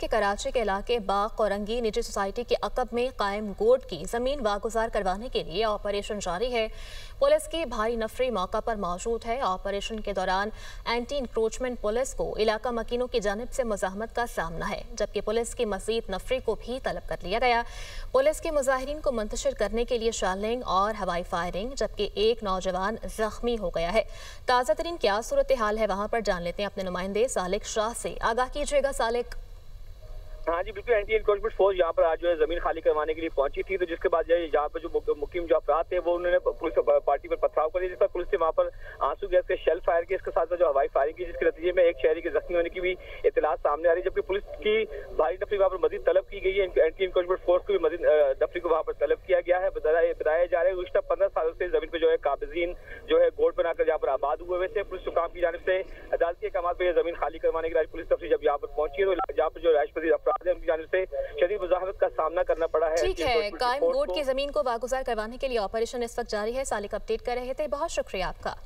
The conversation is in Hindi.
के कराची के इलाके बाग कोरंगी निजी सोसाइटी के अकब में कायम गोट की जमीन वागुजार करवाने के लिए ऑपरेशन जारी है। पुलिस की भारी नफरी मौका पर मौजूद है। ऑपरेशन के दौरान एंटी इंक्रोचमेंट पुलिस को इलाका मकीनों की जानिब से मुजाहमत का सामना है, जबकि पुलिस की मजीद नफरी को भी तलब कर लिया गया। पुलिस के मुजाहिरीन को मुंतशिर करने के लिए शेलिंग और हवाई फायरिंग, जबकि एक नौजवान जख्मी हो गया है। ताज़ा तरीन क्या सूरत हाल है वहाँ पर जान लेते हैं अपने नुमाइंदे सालिक शाह से। आगाह कीजिएगा सालिक। हाँ जी, बिल्कुल। एंटी एनक्रोचमेंट फोर्स यहाँ पर आज जो है जमीन खाली करवाने के लिए पहुंची थी, तो जिसके बाद जो है यहाँ पर जो मुकीम जो अफराद थे वो उन्होंने पुलिस पार्टी पर पथराव कर दिया, जिस पर पुलिस ने वहाँ पर आंसू गैस के शेल फायर किए, इसके साथ साथ जो हवाई फायरिंग की, जिसके नतीजे में एक शहरी के जख्मी होने की भी इतला सामने आ रही है। जबकि पुलिस की भारी नफरी वहाँ पर मजीद तलब की गई है। एंटी एनक्रोचमेंट फोर्स को भी मजीद नफरी को वहाँ पर तलब किया गया है। बताया जा रहा है गुज़श्ता 15 सालों से जमीन पर जो है काबिजीन जो है गोट बनाकर यहाँ पर आबाद हुए थे। पुलिस हुकाम की जानिब से अदालती अहकाम पर जमीन खाली करवाने के लिए पुलिस नफरी जब यहाँ पर पहुंची है, तो यहाँ पर जो राष्ट्रपति अफराद है उनकी जानिब से शदीद मुजाहमत का सामना करना पड़ा है। ठीक है, कायम गोट की जमीन को वागुजार करवाने के लिए ऑपरेशन इस वक्त जारी है। सालिक अपडेट कर रहे थे, बहुत शुक्रिया आपका।